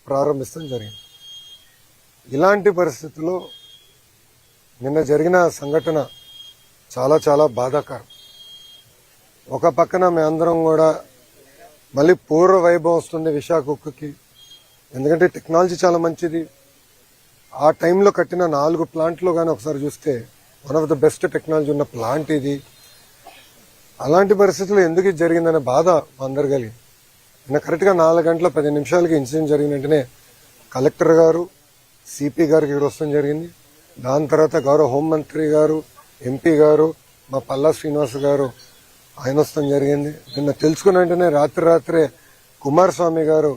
ప్రారంభిస్తాం జరిగింది. ఇలాంటి పరిస్థితుల్లో నిన్న జరిగిన సంఘటన చాలా చాలా బాధాకరం. ఒక పక్కన మేమందరం కూడా మళ్ళీ పూర్వ వైభవం వస్తుంది విశాఖ ఉక్కుకి. ఎందుకంటే టెక్నాలజీ చాలా మంచిది. ఆ టైంలో కట్టిన 4 ప్లాంట్లో కానీ ఒకసారి చూస్తే one of the best technology ఉన్న ప్లాంట్ ఇది. అలాంటి పరిస్థితుల్లో ఎందుకు ఇది జరిగిందనే బాధ అందరు కలిగింది. నిన్న కరెక్ట్గా 4 గంటల 10 నిమిషాలకి ఇన్సిడెంట్ జరిగిన వెంటనే కలెక్టర్ గారు, సిపి గారికి ఇక్కడ వస్తాం జరిగింది. దాని తర్వాత గౌరవ హోంమంత్రి గారు, ఎంపీ గారు, మా పల్లా శ్రీనివాస్ గారు ఆయన వస్తాం జరిగింది. నిన్న తెలుసుకున్న వెంటనే రాత్రే కుమారస్వామి గారు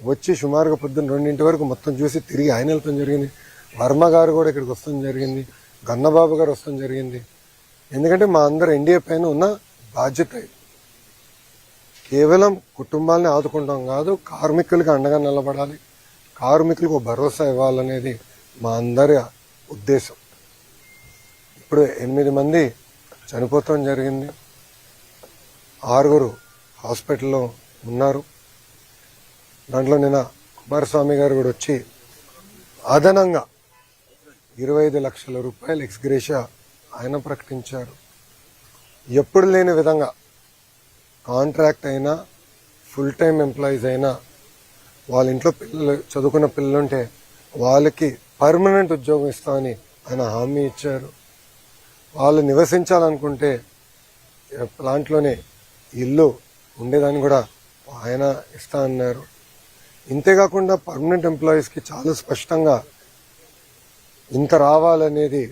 వచ్చి సుమారుగా పొద్దున్న 2 వరకు మొత్తం చూసి తిరిగి ఆయన వెళ్తాం జరిగింది. వర్మ గారు కూడా ఇక్కడికి వస్తాం జరిగింది. గన్నబాబు గారు వస్తాం జరిగింది. ఎందుకంటే మా అందరు ఎన్డీఏ పైన ఉన్న బాధ్యత ఇది. కేవలం కుటుంబాలని ఆదుకుంటాం కాదు, కార్మికులకి అండగా నిలబడాలి, కార్మికులకు భరోసా ఇవ్వాలనేది మా అందరి ఉద్దేశం. ఇప్పుడు 8 మంది చనిపోతాం జరిగింది. 6 హాస్పిటల్లో ఉన్నారు. దాంట్లో నిన్న కుమారస్వామి గారు కూడా వచ్చి అదనంగా 25 లక్షల రూపాయలు ఎక్స్గ్రేషియా ఆయన ప్రకటించారు. ఎప్పుడు లేని విధంగా కాంట్రాక్ట్ అయినా ఫుల్ టైం ఎంప్లాయీస్ అయినా వాళ్ళ ఇంట్లో పిల్లలు చదువుకున్న పిల్లలుంటే వాళ్ళకి పర్మనెంట్ ఉద్యోగం ఇస్తామని ఆయన హామీ ఇచ్చారు. వాళ్ళు నివసించాలనుకుంటే ప్లాంట్లోనే ఇల్లు ఉండేదాన్ని కూడా ఆయన ఇస్తా అన్నారు. ఇంతేకాకుండా పర్మనెంట్ ఎంప్లాయీస్కి చాలా స్పష్టంగా ఇంత రావాలనేది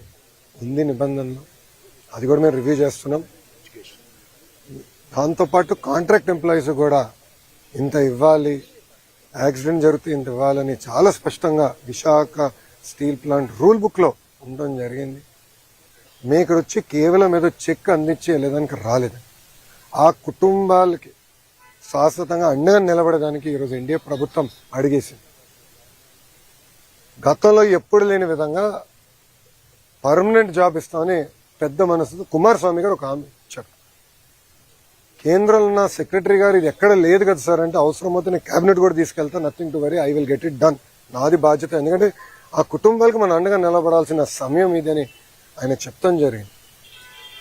ఉంది నిబంధనలు. అది కూడా మేము రివ్యూ చేస్తున్నాం. దాంతోపాటు కాంట్రాక్ట్ ఎంప్లాయీస్ కూడా ఇంత ఇవ్వాలి, యాక్సిడెంట్ జరిగితే ఇంత ఇవ్వాలని చాలా స్పష్టంగా విశాఖ స్టీల్ ప్లాంట్ రూల్ బుక్లో ఉండడం జరిగింది. మేము ఇక్కడ వచ్చి కేవలం ఏదో చెక్ అందించి వెళ్ళేదానికి రాలేదు. ఆ కుటుంబాలకి శాశ్వతంగా అండగా నిలబడడానికి ఈరోజు ఎన్డీఏ ప్రభుత్వం అడిగేసింది. గతంలో ఎప్పుడు లేని విధంగా పర్మనెంట్ జాబ్ ఇస్తామని పెద్ద మనసుతో కుమారస్వామి గారు ఒక హామీ ఇచ్చారు. కేంద్రంలో ఉన్న సెక్రటరీ గారు ఇది ఎక్కడ లేదు కదా సార్ అంటే, అవసరమైతే నేను కేబినెట్ కూడా తీసుకెళ్తా, nothing to worry, I will get it done, నాది బాధ్యత. ఎందుకంటే ఆ కుటుంబాలకు మన అండగా నిలబడాల్సిన సమయం ఇదని ఆయన చెప్తాం జరిగింది.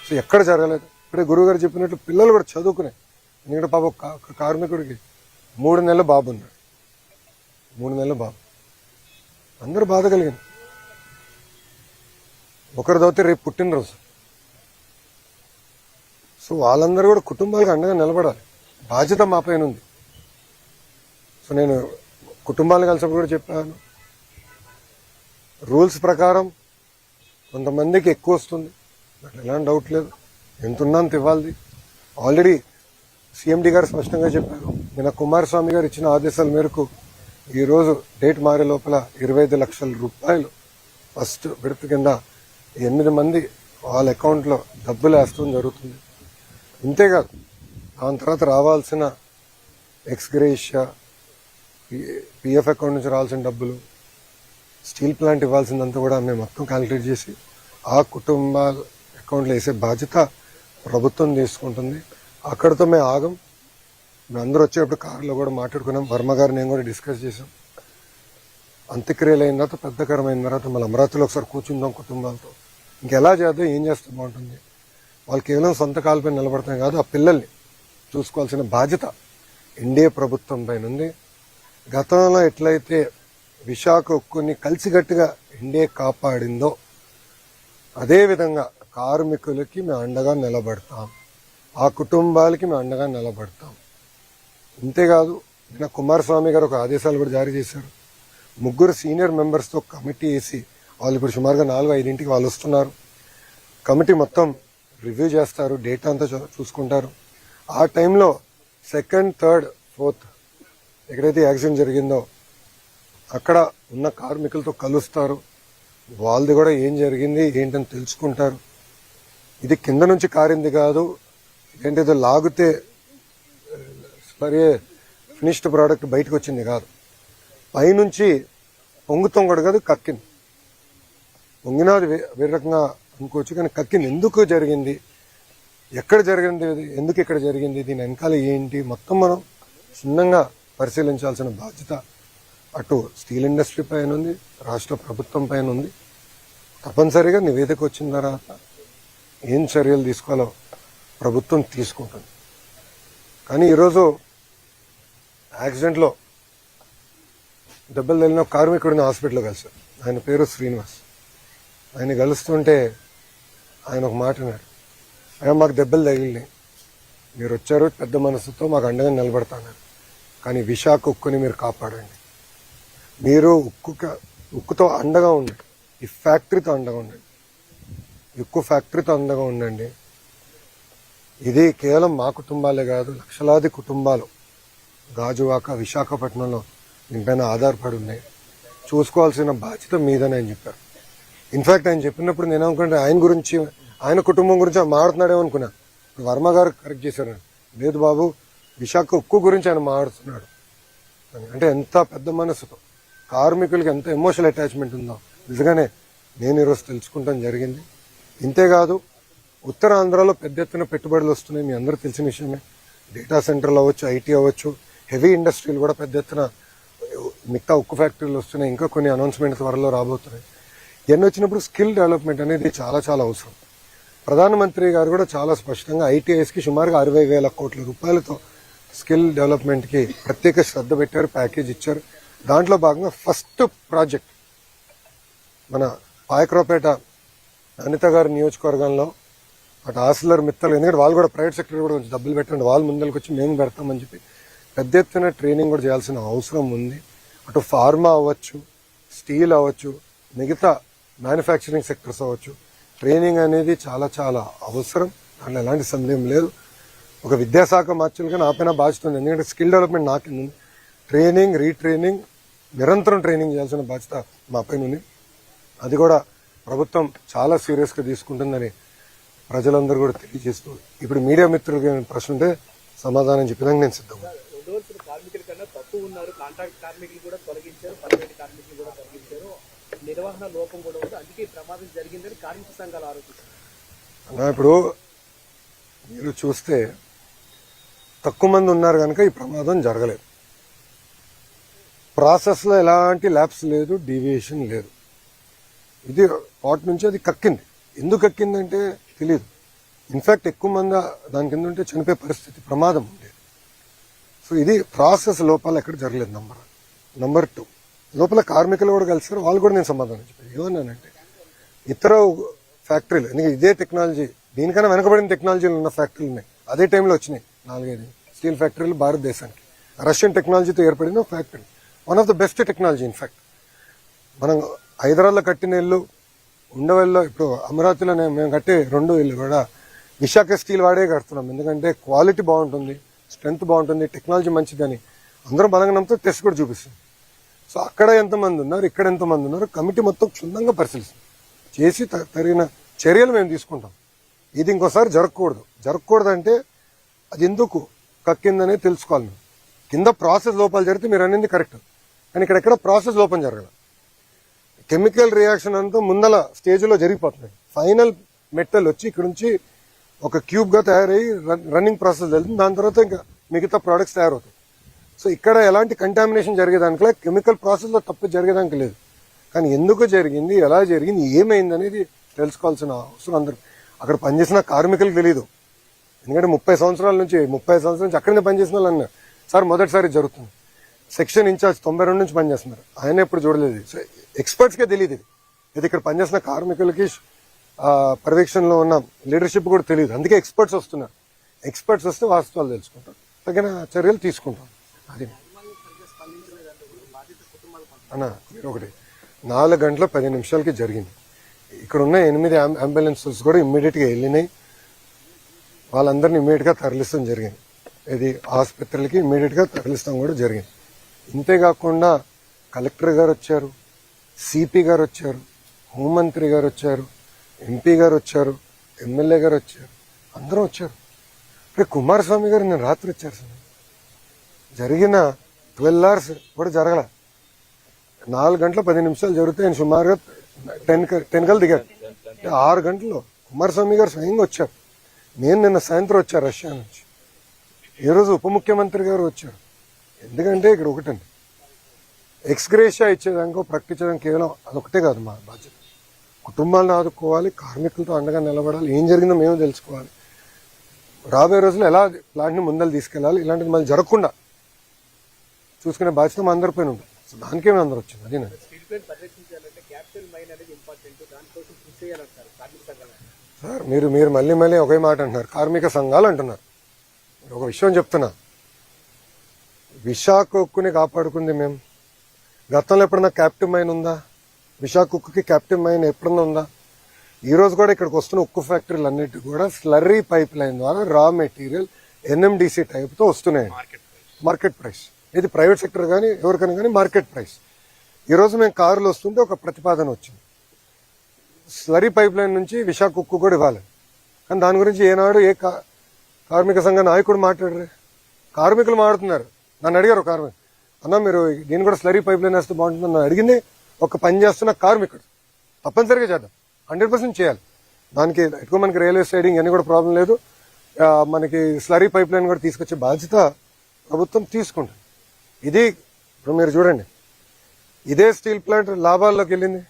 సో ఎక్కడ జరగలేదు. ఇప్పుడే గురువు గారు చెప్పినట్లు పిల్లలు కూడా చదువుకునే. ఎందుకంటే పాప కార్మికుడికి 3 నెలల బాబు ఉన్నాడు. 3 నెలల బాబు. అందరూ బాధ కలిగింది. ఒకరిదవుతే రేపు పుట్టినరోజు. సో వాళ్ళందరూ కూడా కుటుంబాలకు అండగా నిలబడాలి. బాధ్యత మా పైన ఉంది. సో నేను కుటుంబాలను కలిసినప్పుడు కూడా చెప్పాను, రూల్స్ ప్రకారం కొంతమందికి ఎక్కువ వస్తుంది, అట్లా ఎలాంటి డౌట్ లేదు, ఎంత ఉన్నా అంత ఇవ్వాలి. ఆల్రెడీ సీఎండీ గారు స్పష్టంగా చెప్పారు. నిన్న కుమారస్వామి గారు ఇచ్చిన ఆదేశాల మేరకు ఈరోజు డేట్ మారే లోపల 25 లక్షల రూపాయలు ఫస్ట్ విడత కింద 8 మంది వాళ్ళ అకౌంట్లో డబ్బులు వేస్తూ జరుగుతుంది. ఇంతేకాదు దాని తర్వాత రావాల్సిన ఎక్స్గ్రేషియా, పిఎఫ్ అకౌంట్ నుంచి రావాల్సిన డబ్బులు, స్టీల్ ప్లాంట్ ఇవ్వాల్సిందంతా కూడా మేము మొత్తం క్యాలిక్యులేట్ చేసి ఆ కుటుంబాల అకౌంట్లో వేసే బాధ్యత ప్రభుత్వం తీసుకుంటుంది. అక్కడితో మేము ఆగం. మేము అందరూ వచ్చేటప్పుడు కారులో కూడా మాట్లాడుకున్నాం. వర్మ గారు నేను కూడా డిస్కస్ చేసాం. అంత్యక్రియలు అయిన తర్వాత పెద్దకరమైన తర్వాత మళ్ళీ అమరావతిలో ఒకసారి కూర్చుందాం కుటుంబాలతో. ఇంకెలా చేద్దాం, ఏం చేస్తే బాగుంటుంది. వాళ్ళు కేవలం సొంత కాళ్ళపై నిలబడతాం కాదు, ఆ పిల్లల్ని చూసుకోవాల్సిన బాధ్యత ఎన్డీఏ ప్రభుత్వం పైన ఉంది. గతంలో ఎట్లయితే విశాఖ ఉక్కుని కలిసికట్టుగా ఎన్డీఏ కాపాడిందో అదేవిధంగా కార్మికులకి మేము అండగా నిలబడతాం, ఆ కుటుంబాలకి మేము అండగా నిలబడతాం. ఇంతేకాదు నిన్న కుమారస్వామి గారు ఒక ఆదేశాలు కూడా జారీ చేశారు. 3 సీనియర్ మెంబర్స్తో కమిటీ వేసి వాళ్ళు ఇప్పుడు సుమారుగా 4-5 వాళ్ళు వస్తున్నారు. కమిటీ మొత్తం రివ్యూ చేస్తారు, డేటా అంతా చూసుకుంటారు. ఆ టైంలో 2nd, 3rd, 4th ఎక్కడైతే యాక్సిడెంట్ జరిగిందో అక్కడ ఉన్న కార్మికులతో కలుస్తారు. వాళ్ళది కూడా ఏం జరిగింది ఏంటని తెలుసుకుంటారు. ఇది కింద నుంచి కారింది కాదు, ఏంటేదో లాగితే ఫినిష్డ్ ప్రోడక్ట్ బయటకు వచ్చింది కాదు, పైనుంచి పొంగుతాం కూడా కాదు, కక్కింది. పొంగినా అది వేరే రకంగా అనుకోవచ్చు, కానీ కక్కింది. ఎందుకు జరిగింది, ఎక్కడ జరిగింది, ఎందుకు ఇక్కడ జరిగింది, దీని వెనకాల ఏంటి మొత్తం మనం క్షుణ్ణంగా పరిశీలించాల్సిన బాధ్యత అటు స్టీల్ ఇండస్ట్రీ పైన ఉంది, రాష్ట్ర ప్రభుత్వం పైన ఉంది. తప్పనిసరిగా నివేదిక వచ్చిన తర్వాత ఏం చర్యలు తీసుకోవాలో ప్రభుత్వం తీసుకుంటుంది. కానీ ఈరోజు యాక్సిడెంట్లో దెబ్బలు తగిలిన కార్మికుడిని హాస్పిటల్లో కలిశారు. ఆయన పేరు శ్రీనివాస్. ఆయన కలుస్తుంటే ఆయన ఒక మాట అన్నాడు, అయ్యా మాకు దెబ్బలు తగిలినాయి, మీరు వచ్చారు పెద్ద మనసుతో మాకు అండగా నిలబడతాన్నారు, కానీ విశాఖ ఉక్కుని మీరు కాపాడండి. మీరు ఉక్కుతో అండగా ఉండండి, ఈ ఫ్యాక్టరీతో అండగా ఉండండి, ఉక్కు ఫ్యాక్టరీతో అండగా ఉండండి. ఇది కేవలం మా కుటుంబాలే కాదు, లక్షలాది కుటుంబాలు గాజువాక విశాఖపట్నంలో దీనిపైన ఆధారపడి ఉన్నాయి. చూసుకోవాల్సిన బాధ్యత మీదని ఆయన చెప్పారు. ఇన్ఫాక్ట్ ఆయన చెప్పినప్పుడు నేను అనుకుంటే ఆయన గురించి, ఆయన కుటుంబం గురించి ఆయన మాట్లాడుతున్నాడేమో అనుకున్నా. వర్మ గారు కరెక్ట్ చేశారు, లేదు బాబు విశాఖ ఉక్కు గురించి ఆయన మాట్లాడుతున్నాడు అని. అంటే ఎంత పెద్ద మనసుతో కార్మికులకి ఎంత ఎమోషనల్ అటాచ్మెంట్ ఉందో నిజంగానే నేను ఈరోజు తెలుసుకుంటాం జరిగింది. ఇంతేకాదు ఉత్తరాంధ్రలో పెద్ద ఎత్తున పెట్టుబడులు వస్తున్నాయి, మీ అందరూ తెలిసిన విషయమే. డేటా సెంటర్లు అవ్వచ్చు, ఐటీ అవ్వచ్చు, హెవీ ఇండస్ట్రీలు కూడా పెద్ద ఎత్తున మిగతా ఉక్కు ఫ్యాక్టరీలు వస్తున్నాయి. ఇంకా కొన్ని అనౌన్స్మెంట్ త్వరలో రాబోతున్నాయి. ఇవన్నీ వచ్చినప్పుడు స్కిల్ డెవలప్మెంట్ అనేది చాలా చాలా అవసరం. ప్రధానమంత్రి గారు కూడా చాలా స్పష్టంగా ఐటీఐస్కి సుమారుగా 60,000 కోట్ల రూపాయలతో స్కిల్ డెవలప్మెంట్కి ప్రత్యేక శ్రద్ధ పెట్టారు, ప్యాకేజ్ ఇచ్చారు. దాంట్లో భాగంగా ఫస్ట్ ప్రాజెక్ట్ మన పాయక్రావుపేట అనిత గారి నియోజకవర్గంలో అటు ఆసిలర్ మిత్తలు, ఎందుకంటే వాళ్ళు కూడా ప్రైవేట్ సెక్టర్ కూడా కొంచెం డబ్బులు పెట్టండి, వాళ్ళు ముందరికి వచ్చి మేము పెడతామని చెప్పి పెద్ద ఎత్తున ట్రైనింగ్ కూడా చేయాల్సిన అవసరం ఉంది. అటు ఫార్మా అవ్వచ్చు, స్టీల్ అవ్వచ్చు, మిగతా మ్యానుఫ్యాక్చరింగ్ సెక్టర్స్ అవ్వచ్చు, ట్రైనింగ్ అనేది చాలా చాలా అవసరం. దాంట్లో ఎలాంటి సందేహం లేదు. ఒక విద్యాశాఖ మార్చులుగా నా పైన బాధ్యత ఉంది, ఎందుకంటే స్కిల్ డెవలప్మెంట్ నాకేంది. ట్రైనింగ్, రీట్రైనింగ్, నిరంతరం ట్రైనింగ్ చేయాల్సిన బాధ్యత మా పైన ఉంది. అది కూడా ప్రభుత్వం చాలా సీరియస్గా తీసుకుంటుందని ప్రజలందరూ కూడా తెలియజేస్తూ, ఇప్పుడు మీడియా మిత్రులకి ప్రశ్న ఉంటే సమాధానం చెప్పడానికి నేను సిద్ధంగా. కార్మికుల కన్నా తక్కువ ఉన్నారు, కాంట్రాక్ట్ కార్మికులు కూడా తొలగించారు, పర్మనెంట్ కార్మికులు కూడా తొలగించారు, నిర్వహణ లోపం కూడా ఉంది, అందుకే ఈ ప్రమాదం జరిగిందని కార్మిక సంఘాలు ఆరోపిస్తున్నారు. ఇప్పుడు మీరు చూస్తే తక్కువ మంది ఉన్నారు కనుక ఈ ప్రమాదం జరగలేదు. ప్రాసెస్లో ఎలాంటి ల్యాబ్స్ లేదు, డీవియేషన్ లేదు. ఇది పాట్ నుంచి అది కక్కింది. ఎందుకు కక్కిందంటే తెలియదు. ఇన్ఫాక్ట్ ఎక్కువ మంది దాని కింద ఉంటే చనిపోయే పరిస్థితి, ప్రమాదం ఉండేది. సో ఇది ప్రాసెస్ లోపాలు ఎక్కడ జరగలేదు. నంబర్ 2, లోపల కార్మికులు కూడా కలిసారు, వాళ్ళు కూడా నేను సమాధానం చెప్పాను. ఏమన్నానంటే ఇతర ఫ్యాక్టరీలు, ఎందుకంటే ఇదే టెక్నాలజీ, దీనికన్నా వెనకబడిన టెక్నాలజీలు ఉన్న ఫ్యాక్టరీలు ఉన్నాయి, అదే టైంలో వచ్చినాయి 4-5 స్టీల్ ఫ్యాక్టరీలు భారతదేశానికి. రష్యన్ టెక్నాలజీతో ఏర్పడిన factory, one of the best technology. In fact మనం హైదరాబాద్లో కట్టిన ఇల్లు, ఉండవల్లో ఇప్పుడు అమరావతిలో మేము కట్టే 2 ఇల్లు కూడా విశాఖ స్టీల్ వాడే కడుతున్నాం. ఎందుకంటే క్వాలిటీ బాగుంటుంది, స్ట్రెంత్ బాగుంటుంది, టెక్నాలజీ మంచిదని అందరం బలంగా నమ్ముతూ టెస్ట్ కూడా చూపిస్తుంది. సో అక్కడ ఎంతమంది ఉన్నారు, ఇక్కడ ఎంతమంది ఉన్నారు, కమిటీ మొత్తం క్షుణ్ణంగా పరిశీలిస్తుంది, చేసి తగిన చర్యలు మేము తీసుకుంటాం. ఇది ఇంకోసారి జరగకూడదు అంటే అది ఎందుకు కక్కిందనే తెలుసుకోవాలి. మేము కింద ప్రాసెస్ లోపాలు జరిగితే మీరు అనేది కరెక్ట్, కానీ ఇక్కడ ప్రాసెస్ లోపం జరగదు. కెమికల్ రియాక్షన్ అంతా ముందల స్టేజ్లో జరిగిపోతుంది. ఫైనల్ మెటల్ వచ్చి ఇక్కడ నుంచి ఒక క్యూబ్గా తయారయ్యి రన్నింగ్ ప్రాసెస్ వెళ్తుంది, దాని తర్వాత ఇంకా మిగతా ప్రోడక్ట్స్ తయారవుతాయి. సో ఇక్కడ ఎలాంటి కంటామినేషన్ జరిగేదానికి, కెమికల్ ప్రాసెస్లో తప్పు జరిగేదానికి లేదు. కానీ ఎందుకు జరిగింది, ఎలా జరిగింది, ఏమైంది అనేది తెలుసుకోవాల్సిన అవసరం అందరికి. అక్కడ పనిచేసిన కార్మికులకు తెలియదు. ఎందుకంటే 30 సంవత్సరాల నుంచి అక్కడనే పనిచేసిన వాళ్ళు అన్నారు, సార్ మొదటిసారి జరుగుతుంది. సెక్షన్ ఇన్ఛార్జ్ 92 నుంచి పనిచేస్తున్నారు, ఆయన ఎప్పుడు చూడలేదు. సో ఎక్స్పర్ట్స్కే తెలియదు ఇది ఇక్కడ పనిచేసిన కార్మికులకి పర్యవేక్షణలో ఉన్న లీడర్షిప్ కూడా తెలియదు. అందుకే ఎక్స్పర్ట్స్ వస్తున్నారు. ఎక్స్పర్ట్స్ వస్తే వాస్తవాలు తెలుసుకుంటారు, తగిన చర్యలు తీసుకుంటాం. అది అన్న మీరు ఒకటి 4 గంటల 10 నిమిషాలకి జరిగింది. ఇక్కడ ఉన్న 8 అంబులెన్సెస్ కూడా ఇమ్మీడియట్గా వెళ్ళినాయి. వాళ్ళందరినీ ఇమ్మీడియట్గా తరలిస్తాం జరిగింది. ఇది ఆసుపత్రులకి ఇమ్మీడియట్గా తరలిస్తాం కూడా జరిగింది. ఇంతేకాకుండా కలెక్టర్ గారు వచ్చారు, సిపి గారు వచ్చారు, హోంమంత్రి గారు వచ్చారు, ఎంపీ గారు వచ్చారు, ఎమ్మెల్యే గారు వచ్చారు, అందరూ వచ్చారు. ఇక్కడ కుమారస్వామి గారు నేను రాత్రి వచ్చారు సార్. జరిగిన 12 hours కూడా జరగల. 4 గంటల 10 నిమిషాలు జరిగితే ఆయన సుమారుగా 10 కల్ దిగారు. 6 గంటల్లో కుమారస్వామి గారు స్వయంగా వచ్చారు. నేను నిన్న సాయంత్రం వచ్చాను రష్యా నుంచి. ఈరోజు ఉప ముఖ్యమంత్రి గారు వచ్చారు. ఎందుకంటే ఇక్కడ ఒకటండి, ఎక్స్గ్రేషియా ఇచ్చేదానికో ప్రకటించడానికి కేవలం అదొకటే కాదు మా బాధ్యత. కుటుంబాలను ఆదుకోవాలి, కార్మికులతో అండగా నిలబడాలి, ఏం జరిగిందో మేము తెలుసుకోవాలి, రాబోయే రోజుల్లో ఎలా ప్లాంట్ని ముందలు తీసుకెళ్ళాలి, ఇలాంటిది మళ్ళీ జరగకుండా చూసుకునే బాధ్యత మా అందరిపైన ఉంటుంది. సో దానికే మేము అందరూ వచ్చింది. అది నేను స్టీల్ ప్లాంట్ పరిరక్షించాలంటే క్యాపిటల్ మైన్ అనేది ఇంపార్టెంట్, దానికోసం కృషి చేయాలంటారు కార్మిక సంఘాలు. సార్ మీరు మళ్ళీ ఒకే మాట అంటున్నారు, కార్మిక సంఘాలు అంటున్నారు. ఒక విషయం చెప్తున్నా, విశాఖ ఉక్కుని కాపాడుకుంది మేము. గతంలో ఎప్పుడన్నా క్యాప్టివ్ మైన్ ఉందా? విశాఖ ఉక్కుకి క్యాప్టివ్ మైన్ ఎప్పుడన్నా ఉందా? ఈ రోజు కూడా ఇక్కడికి వస్తున్న ఉక్కు ఫ్యాక్టరీలు అన్నిటి కూడా స్లర్రీ పైప్ లైన్ ద్వారా రా మెటీరియల్ ఎన్ఎండిసి టైప్తో వస్తున్నాయి. మార్కెట్ ప్రైస్ ఇది ప్రైవేట్ సెక్టర్ కానీ ఎవరికైనా కానీ మార్కెట్ ప్రైస్. ఈరోజు మేము కారులో వస్తుంటే ఒక ప్రతిపాదన వచ్చింది, స్లరీ పైప్ లైన్ నుంచి విశాఖ ఉక్కు కూడా ఇవ్వాలి. కానీ దాని గురించి ఏనాడు ఏ కార్మిక సంఘ నాయకుడు మాట్లాడరు. కార్మికులు మాట్లాడుతున్నారు. నన్ను అడిగారు కార్మికులు, అన్న మీరు దీన్ని కూడా స్లరీ పైప్ లైన్ వేస్తే బాగుంటుంది. నన్ను అడిగింది ఒక పని చేస్తున్న కార్మికుడు. తప్పనిసరిగా చేద్దాం, 100% చేయాలి. దానికి ఎక్కువ మనకి రైల్వే సైడింగ్ అన్ని కూడా ప్రాబ్లం లేదు. మనకి స్లరీ పైప్ లైన్ కూడా తీసుకొచ్చే బాధ్యత ప్రభుత్వం తీసుకుంటుంది. ఇది ఇప్పుడు మీరు చూడండి, ఇదే స్టీల్ ప్లాంట్ లాభాల్లోకి వెళ్ళింది,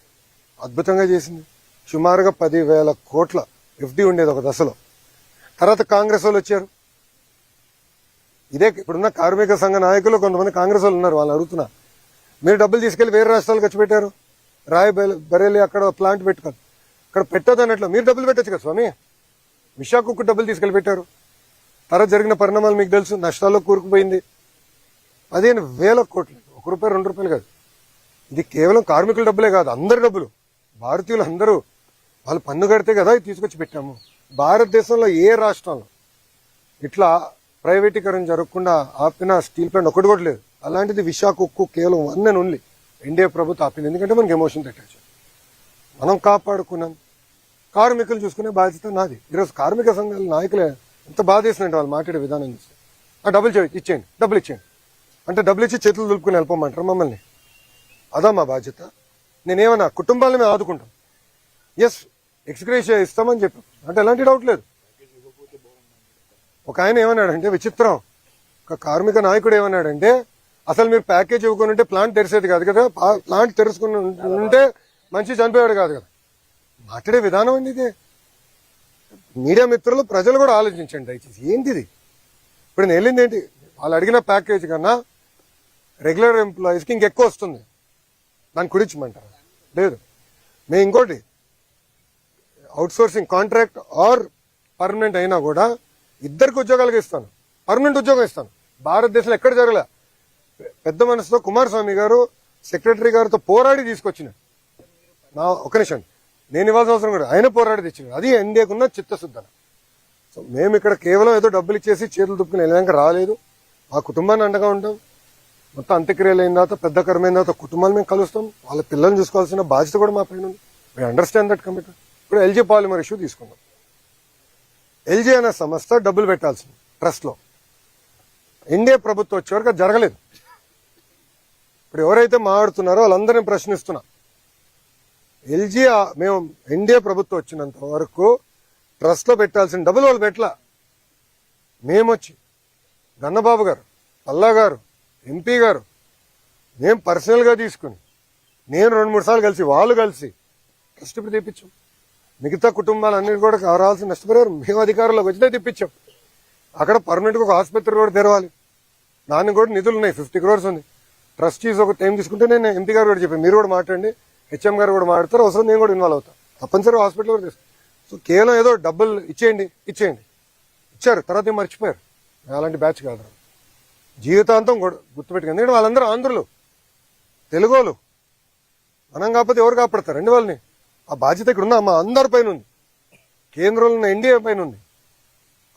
అద్భుతంగా చేసింది. సుమారుగా 10,000 కోట్ల ఎఫ్డి ఉండేది ఒక దశలో. తర్వాత కాంగ్రెస్ వాళ్ళు వచ్చారు. ఇదే ఇప్పుడున్న కార్మిక సంఘ నాయకులు కొంతమంది కాంగ్రెస్ వాళ్ళు ఉన్నారు, వాళ్ళని అడుగుతున్నా, మీరు డబ్బులు తీసుకెళ్లి వేరే రాష్ట్రాలకు ఖర్చు పెట్టారు, బరేలి అక్కడ ప్లాంట్ పెట్టుకోరు, ఇక్కడ పెట్టదు అన్నట్లు మీరు డబ్బులు పెట్టచ్చు కదా స్వామి. విశాఖకు డబ్బులు తీసుకెళ్లి పెట్టారు. తర్వాత జరిగిన పరిణామాలు మీకు తెలుసు, నష్టాల్లో కూరుకుపోయింది. 15,000 కోట్లు, ₹1 ₹2 కాదు. ఇది కేవలం కార్మికుల డబ్బులే కాదు, అందరి డబ్బులు. భారతీయులు అందరూ వాళ్ళు పన్ను కడితే కదా ఇది తీసుకొచ్చి పెట్టాము. భారతదేశంలో ఏ రాష్ట్రంలో ఇట్లా ప్రైవేటీకరణ జరగకుండా ఆపిన స్టీల్ ప్లాంట్ ఒకటి కూడా లేదు. అలాంటిది విశాఖ ఉక్కు కేవలం 1 and only ఎన్డీఏ ప్రభుత్వం ఆపింది. ఎందుకంటే మనకి ఎమోషన్ అటాచ్. మనం కాపాడుకున్నాం, కార్మికులు చూసుకునే బాధ్యత నాది. ఈరోజు కార్మిక సంఘాల నాయకులే ఎంత బాధ చేసినట్టు వాళ్ళు మాట్లాడే విధానం చూస్తే, డబ్బులు ఇచ్చేయండి, డబ్బులు ఇచ్చేయండి అంటే డబ్బులు ఇచ్చి చేతులు దులుపుకుని వెళ్ళిపోమంటారు మమ్మల్ని. అదా మా బాధ్యత. నేనేమన్నా కుటుంబాలను మేము ఆదుకుంటాం, ఎస్ ఎక్స్గ్రేషియా ఇస్తామని చెప్పాం అంటే ఎలాంటి డౌట్ లేదు. ఒక ఆయన ఏమన్నాడంటే విచిత్రం, ఒక కార్మిక నాయకుడు ఏమన్నాడంటే, అసలు మీరు ప్యాకేజ్ ఇవ్వకుండా ఉంటే ప్లాంట్ తెరిసేది కాదు కదా, ప్లాంట్ తెరుచుకుని ఉంటే మనిషి చనిపోయాడు కాదు కదా. మాట్లాడే విధానం అండి ఇదే. మీడియా మిత్రులు, ప్రజలు కూడా ఆలోచించండి దయచేసి. ఏంటిది ఇప్పుడు నేను వెళ్ళింది ఏంటి, వాళ్ళు అడిగిన ప్యాకేజ్ కన్నా రెగ్యులర్ ఎంప్లాయీస్కి ఇంకెక్కువ వస్తుంది, దాన్ని కుడించమంటారు లేదు. మేము ఇంకోటి అవుట్సోర్సింగ్ కాంట్రాక్ట్ ఆర్ పర్మనెంట్ అయినా కూడా ఇద్దరికి ఉద్యోగాలుగా ఇస్తాను, పర్మనెంట్ ఉద్యోగం ఇస్తాను. భారతదేశంలో ఎక్కడ జరగలే. పెద్ద మనసుతో కుమారస్వామి గారు సెక్రటరీ గారితో పోరాడి తీసుకొచ్చిన నా ఒక నిమిషం నేను ఇవ్వాల్సిన అవసరం కూడా ఆయన పోరాడి తెచ్చినాడు. అది ఎన్డీఏకున్న చిత్తశుద్ధన. సో మేము ఇక్కడ కేవలం ఏదో డబ్బులు ఇచ్చేసి చేతులు దుప్పుకుని వెళ్ళాక రాలేదు. ఆ కుటుంబాన్ని అండగా ఉంటాం. మొత్తం అంత్యక్రియలు అయిన తర్వాత పెద్ద కరమైన తర్వాత కుటుంబాలు మేము కలుస్తాం. వాళ్ళ పిల్లల్ని చూసుకోవాల్సిన బాధ్యత కూడా మా పైన ఉంది. We understand that committee. ఇప్పుడు ఎల్జీ పాలిమర్ ఇష్యూ తీసుకుందాం. ఎల్జీ అనే సంస్థ డబ్బులు పెట్టాల్సింది ట్రస్ట్ లో. ఎన్డీఏ ప్రభుత్వం వచ్చే వరకు జరగలేదు. ఇప్పుడు ఎవరైతే మాట్లాడుతున్నారో వాళ్ళందరినీ ప్రశ్నిస్తున్నా. ఎల్జీ మేము ఎన్డీఏ ప్రభుత్వం వచ్చినంత వరకు ట్రస్ట్ లో పెట్టాల్సిన డబ్బులు వాళ్ళు పెట్టలా. మేమొచ్చి గన్నబాబు గారు, పల్లా గారు, ఎంపీ గారు, మేము పర్సనల్ గా తీసుకుని నేను 2-3 సార్లు కలిసి వాళ్ళు కలిసి ట్రస్ట్ తెప్పించాం. మిగతా కుటుంబాలన్నీ కూడా రావాల్సిన నష్టపరిహారం మేము అధికారంలోకి వచ్చినా తెప్పించాం. అక్కడ పర్మనెంట్ గా ఒక ఆసుపత్రి కూడా తెరవాలి, దానికి కూడా నిధులు ఉన్నాయి. 50 crores ఉంది. ట్రస్టీస్ ఒక టైం తీసుకుంటే నేను ఎంపీ గారు కూడా చెప్పాను, మీరు కూడా మాట్లాడండి, హెచ్ఎం గారు కూడా మాట్లాడతారు, అవసరం నేను కూడా ఇన్వాల్వ్ అవుతాను. తప్పనిసరిగా హాస్పిటల్ కూడా తీసుకుంటాను. సో కేవలం ఏదో డబ్బులు ఇచ్చేయండి ఇచ్చారు, తర్వాత మర్చిపోయారు. అలాంటి బ్యాచ్ కాదు. జీవితాంతం గుర్తుపెట్టుకుంది. ఎందుకంటే వాళ్ళందరూ ఆంధ్రులు, తెలుగోలు. మనం కాకపోతే ఎవరు కాపాడతారండి వాళ్ళని? ఆ బాధ్యత ఇక్కడ ఉందా? మా అందరి పైన ఉంది, కేంద్రంలో ఉన్న ఎన్డీఏ పైన ఉంది.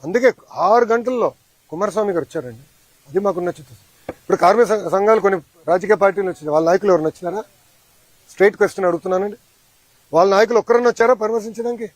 అందుకే 6 గంటల్లో కుమారస్వామి గారు వచ్చారండి. అది మాకున్న చిత్తశుద్ధి. ఇప్పుడు కార్మిక సంఘాలు కొన్ని రాజకీయ పార్టీలు వచ్చినాయి, వాళ్ళ నాయకులు ఎవరు వచ్చినారా? స్ట్రైట్ క్వశ్చన్ అడుగుతున్నానండి. వాళ్ళ నాయకులు ఒక్కరన్నా వచ్చారా పరామర్శించడానికి?